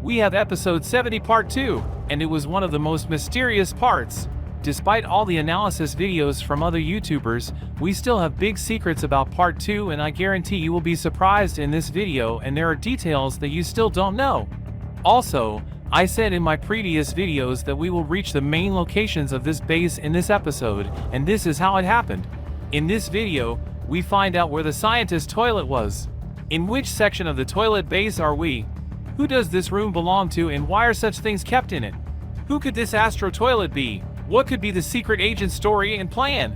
We have episode 70 part 2, and it was one of the most mysterious parts. Despite all the analysis videos from other YouTubers, we still have big secrets about part 2, and I guarantee you will be surprised in this video, and there are details that you still don't know. Also, I said in my previous videos that we will reach the main locations of this base in this episode, and this is how it happened. In this video, we find out where the scientist toilet was. In which section of the toilet base are we? Who does this room belong to, and why are such things kept in it? Who could this Astro toilet be? What could be the secret agent story and plan?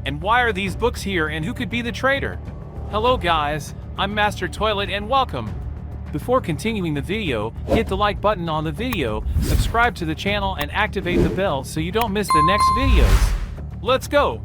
And why are these books here, and who could be the traitor? Hello guys, I'm Master Toilet and welcome. Before continuing the video, hit the like button on the video, subscribe to the channel and activate the bell so you don't miss the next videos. Let's go!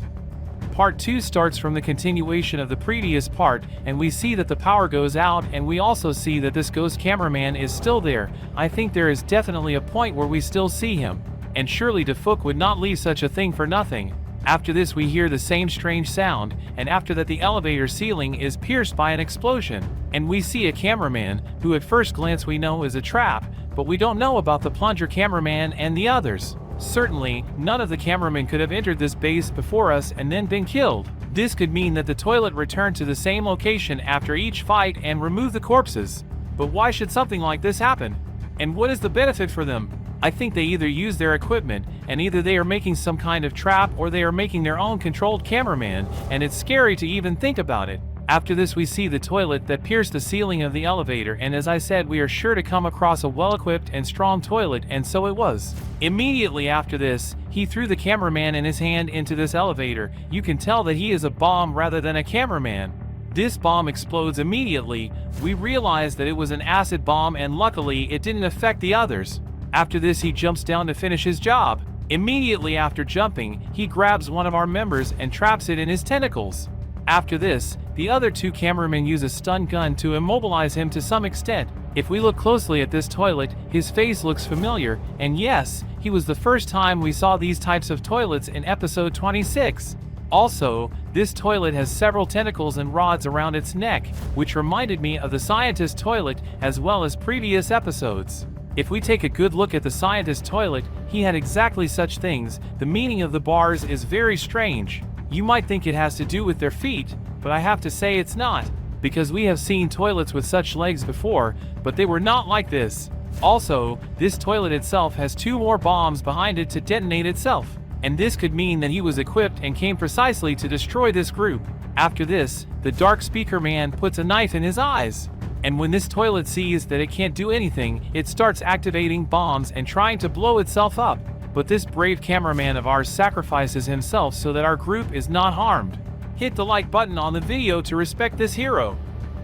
Part 2 starts from the continuation of the previous part, and we see that the power goes out, and we also see that this ghost cameraman is still there. I think there is definitely a point where we still see him. And surely DeFook would not leave such a thing for nothing. After this we hear the same strange sound, and after that the elevator ceiling is pierced by an explosion, and we see a cameraman, who at first glance we know is a trap, but we don't know about the plunger cameraman and the others. Certainly, none of the cameramen could have entered this base before us and then been killed. This could mean that the toilet returned to the same location after each fight and removed the corpses. But why should something like this happen? And what is the benefit for them? I think they either use their equipment, and either they are making some kind of trap or they are making their own controlled cameraman, and it's scary to even think about it. After this we see the toilet that pierced the ceiling of the elevator, and as I said, we are sure to come across a well-equipped and strong toilet, and so it was. Immediately after this, he threw the cameraman in his hand into this elevator. You can tell that he is a bomb rather than a cameraman. This bomb explodes immediately. We realize that it was an acid bomb, and luckily it didn't affect the others. After this he jumps down to finish his job. Immediately after jumping, he grabs one of our members and traps it in his tentacles. After this, the other two cameramen use a stun gun to immobilize him to some extent. If we look closely at this toilet, his face looks familiar, and yes, he was the first time we saw these types of toilets in episode 26. Also, this toilet has several tentacles and rods around its neck, which reminded me of the scientist toilet as well as previous episodes. If we take a good look at the scientist toilet, he had exactly such things. The meaning of the bars is very strange. You might think it has to do with their feet, but I have to say it's not, because we have seen toilets with such legs before, but they were not like this. Also, this toilet itself has two more bombs behind it to detonate itself, and this could mean that he was equipped and came precisely to destroy this group. After this, the dark speaker man puts a knife in his eyes. And when this toilet sees that it can't do anything, it starts activating bombs and trying to blow itself up. But this brave cameraman of ours sacrifices himself so that our group is not harmed. Hit the like button on the video to respect this hero.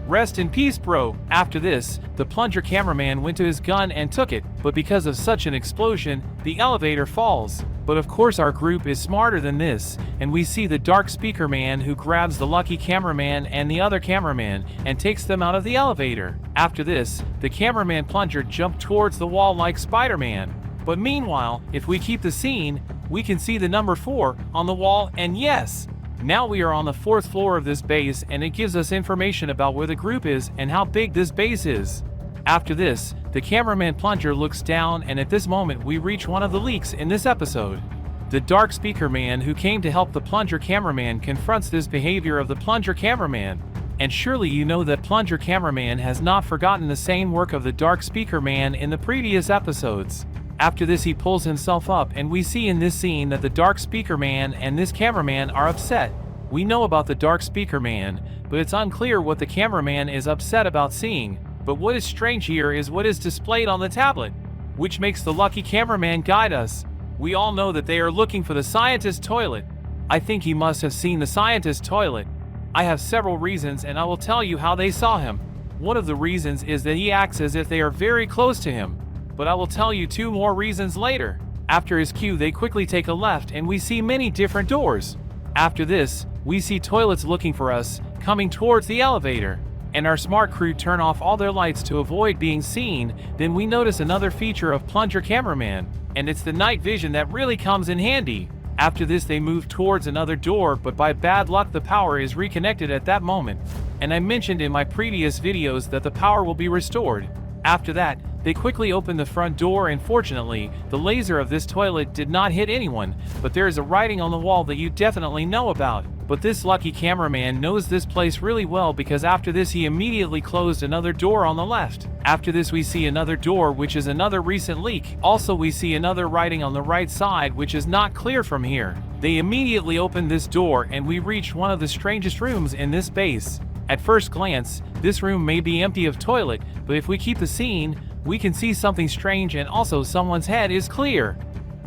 Rest in peace, bro. After this, the plunger cameraman went to his gun and took it, but because of such an explosion, the elevator falls. But of course our group is smarter than this, and we see the dark speaker man who grabs the lucky cameraman and the other cameraman and takes them out of the elevator. After this, the cameraman plunger jumped towards the wall like Spider-Man. But meanwhile, if we keep the scene, we can see the number 4 on the wall, and yes! Now we are on the 4th floor of this base, and it gives us information about where the group is and how big this base is. After this, the cameraman plunger looks down, and at this moment we reach one of the leaks in this episode. The dark speaker man who came to help the plunger cameraman confronts this behavior of the plunger cameraman. And surely you know that plunger cameraman has not forgotten the same work of the dark speaker man in the previous episodes. After this he pulls himself up, and we see in this scene that the dark speaker man and this cameraman are upset. We know about the dark speaker man, but it's unclear what the cameraman is upset about seeing. But what is strange here is what is displayed on the tablet, which makes the lucky cameraman guide us. We all know that they are looking for the scientist toilet. I think he must have seen the scientist toilet. I have several reasons, and I will tell you how they saw him. One of the reasons is that he acts as if they are very close to him. But I will tell you 2 more reasons later. After his cue they quickly take a left, and we see many different doors. After this, we see toilets looking for us, coming towards the elevator. And our smart crew turn off all their lights to avoid being seen. Then we notice another feature of plunger cameraman, and it's the night vision that really comes in handy. After this they move towards another door, but by bad luck the power is reconnected at that moment. And I mentioned in my previous videos that the power will be restored. After that, They quickly opened the front door, and fortunately, the laser of this toilet did not hit anyone, but there is a writing on the wall that you definitely know about. But this lucky cameraman knows this place really well, because after this he immediately closed another door on the left. After this we see another door, which is another recent leak. Also we see another writing on the right side, which is not clear from here. They immediately opened this door and we reach one of the strangest rooms in this base. At first glance, this room may be empty of toilet, but if we keep the scene, we can see something strange, and also someone's head is clear.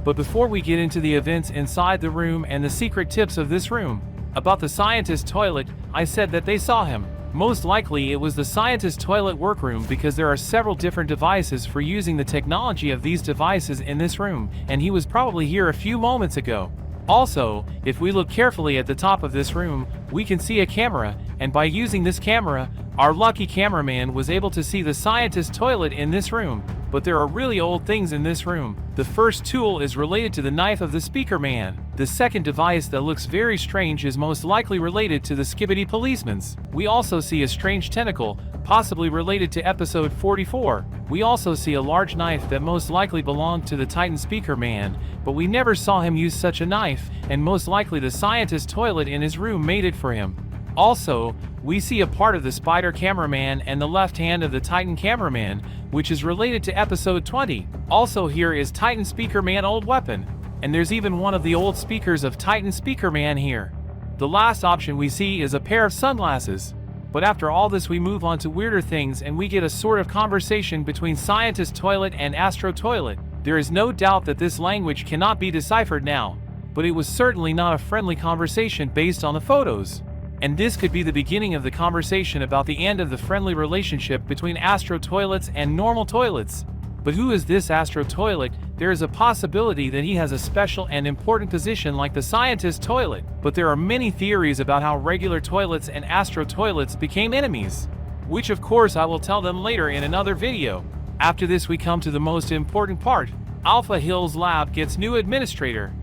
But before we get into the events inside the room and the secret tips of this room, about the scientist toilet, I said that they saw him. Most likely it was the scientist toilet workroom, because there are several different devices for using the technology of these devices in this room, and he was probably here a few moments ago. Also, if we look carefully at the top of this room, we can see a camera, and by using this camera, our lucky cameraman was able to see the scientist toilet in this room. But there are really old things in this room. The first tool is related to the knife of the speaker man. The second device that looks very strange is most likely related to the SKIBIDI policeman's. We also see a strange tentacle, possibly related to episode 44. We also see a large knife that most likely belonged to the Titan speaker man, but we never saw him use such a knife, and most likely the scientist toilet in his room made it for him. Also, we see a part of the spider cameraman and the left hand of the Titan cameraman, which is related to episode 20. Also here is Titan speaker man old weapon, and there's even one of the old speakers of Titan speaker man here. The last option we see is a pair of sunglasses. But after all this we move on to weirder things, and we get a sort of conversation between scientist toilet and Astro toilet. There is no doubt that this language cannot be deciphered now, but it was certainly not a friendly conversation based on the photos. And this could be the beginning of the conversation about the end of the friendly relationship between Astro toilets and normal toilets. But who is this Astro toilet? There is a possibility that he has a special and important position like the scientist toilet, but there are many theories about how regular toilets and Astro toilets became enemies, which of course I will tell them later in another video. After this we come to the most important part. Alpha Hills Lab gets new administrator.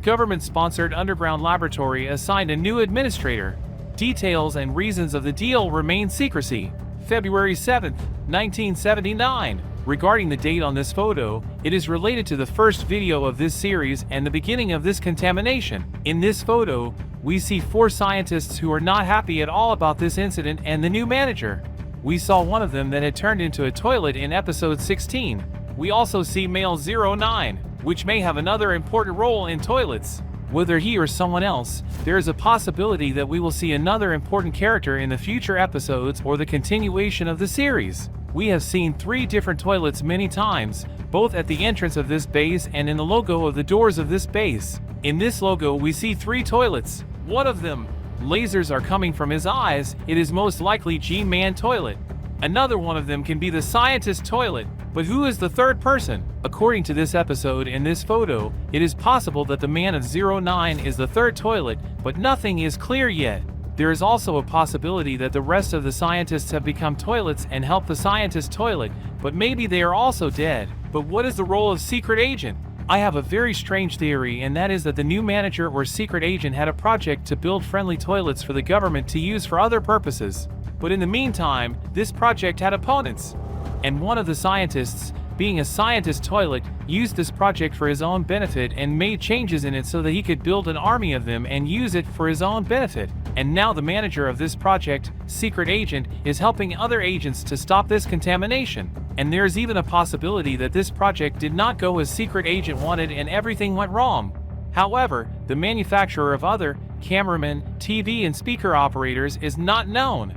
Government-sponsored underground laboratory assigned a new administrator. Details and reasons of the deal remain secrecy. February 7th, 1979. Regarding the date on this photo, it is related to the first video of this series and the beginning of this contamination. In this photo, we see 4 scientists who are not happy at all about this incident and the new manager. We saw one of them that had turned into a toilet in episode 16. We also see male 09, which may have another important role in toilets. Whether he or someone else, there is a possibility that we will see another important character in the future episodes or the continuation of the series. We have seen 3 different toilets many times, both at the entrance of this base and in the logo of the doors of this base. In this logo we see 3 toilets. One of them, lasers are coming from his eyes, it is most likely G-Man toilet. Another one of them can be the scientist toilet. But who is the third person? According to this episode in this photo, it is possible that the man of 09 is the third toilet, but nothing is clear yet. There is also a possibility that the rest of the scientists have become toilets and helped the scientist toilet, but maybe they are also dead. But what is the role of secret agent? I have a very strange theory, and that is that the new manager or secret agent had a project to build friendly toilets for the government to use for other purposes. But in the meantime, this project had opponents. And one of the scientists, being a scientist toilet, used this project for his own benefit and made changes in it so that he could build an army of them and use it for his own benefit. And now the manager of this project, secret agent, is helping other agents to stop this contamination. And there's even a possibility that this project did not go as secret agent wanted and everything went wrong. However, the manufacturer of other cameramen, TV and speaker operators is not known.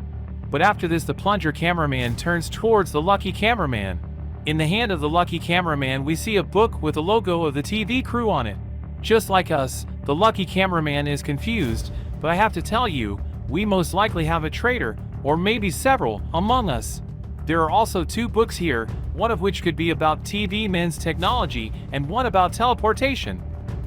But after this the plunger cameraman turns towards the lucky cameraman. In the hand of the lucky cameraman we see a book with the logo of the TV crew on it. Just like us, the lucky cameraman is confused, but I have to tell you, we most likely have a traitor, or maybe several, among us. There are also 2 books here, one of which could be about TV men's technology and one about teleportation.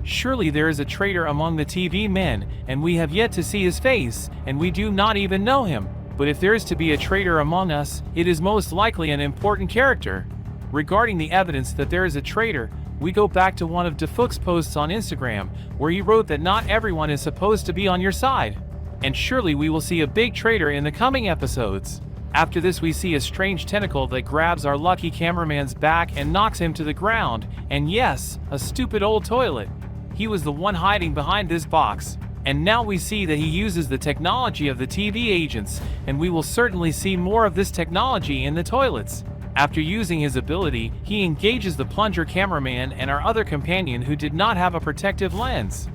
Surely there is a traitor among the TV men, and we have yet to see his face, and we do not even know him. But if there is to be a traitor among us, it is most likely an important character. Regarding the evidence that there is a traitor, we go back to one of DeFook's posts on Instagram, where he wrote that not everyone is supposed to be on your side. And surely we will see a big traitor in the coming episodes. After this we see a strange tentacle that grabs our lucky cameraman's back and knocks him to the ground, and yes, a stupid old toilet. He was the one hiding behind this box. And now we see that he uses the technology of the TV agents, and we will certainly see more of this technology in the toilets. After using his ability, he engages the plunger cameraman and our other companion who did not have a protective lens.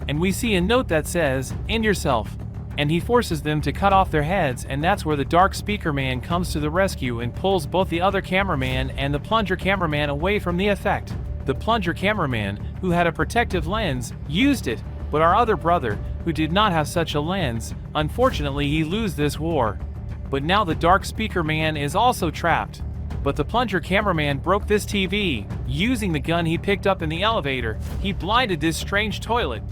And we see a note that says, "End yourself." And he forces them to cut off their heads, and that's where the dark speaker man comes to the rescue and pulls both the other cameraman and the plunger cameraman away from the effect. The plunger cameraman, who had a protective lens, used it, but our other brother, who did not have such a lens, unfortunately he loses this war. But now the dark speaker man is also trapped. But the plunger cameraman broke this TV. Using the gun he picked up in the elevator, he blinded this strange toilet.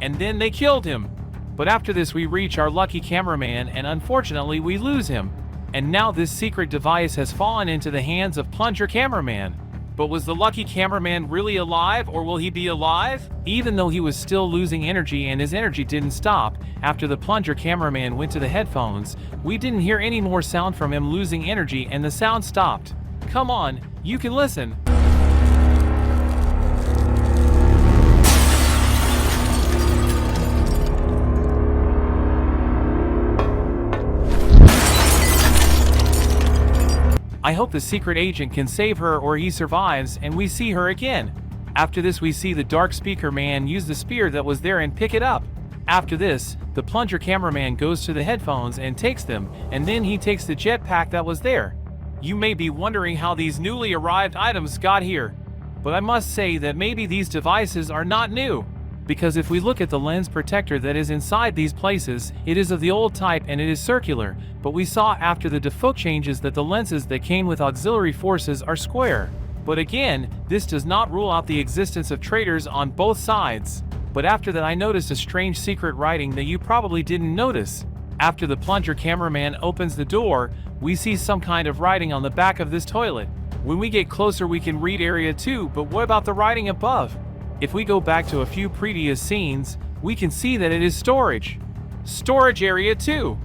And then they killed him. But after this we reach our lucky cameraman, and unfortunately we lose him. And now this secret device has fallen into the hands of plunger cameraman. But was the lucky cameraman really alive, or will he be alive? Even though he was still losing energy and his energy didn't stop, after the plunger cameraman went to the headphones, we didn't hear any more sound from him losing energy and the sound stopped. Come on, you can listen. I hope the secret agent can save her or he survives and we see her again. After this we see the dark speaker man use the spear that was there and pick it up. After this, the plunger cameraman goes to the headphones and takes them, and then he takes the jetpack that was there. You may be wondering how these newly arrived items got here, but I must say that maybe these devices are not new. Because if we look at the lens protector that is inside these places, it is of the old type and it is circular, but we saw after the default changes that the lenses that came with auxiliary forces are square. But again, this does not rule out the existence of traitors on both sides. But after that I noticed a strange secret writing that you probably didn't notice. After the plunger cameraman opens the door, we see some kind of writing on the back of this toilet. When we get closer we can read area 2, but what about the writing above? If we go back to a few previous scenes, we can see that it is storage. Storage area 2.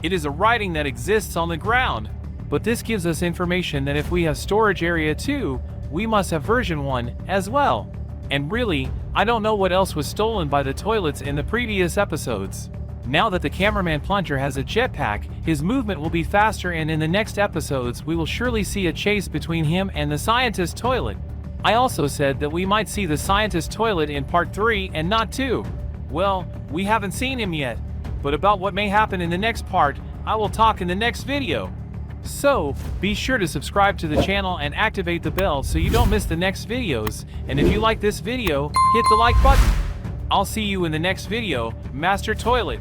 It is a writing that exists on the ground. But this gives us information that if we have storage area 2, we must have version 1 as well. And really, I don't know what else was stolen by the toilets in the previous episodes. Now that the cameraman plunger has a jetpack, his movement will be faster, and in the next episodes we will surely see a chase between him and the scientist toilet. I also said that we might see the scientist toilet in part 3 and not 2. Well, we haven't seen him yet, but about what may happen in the next part, I will talk in the next video. So, be sure to subscribe to the channel and activate the bell so you don't miss the next videos, and if you like this video, hit the like button. I'll see you in the next video, Master Toilet.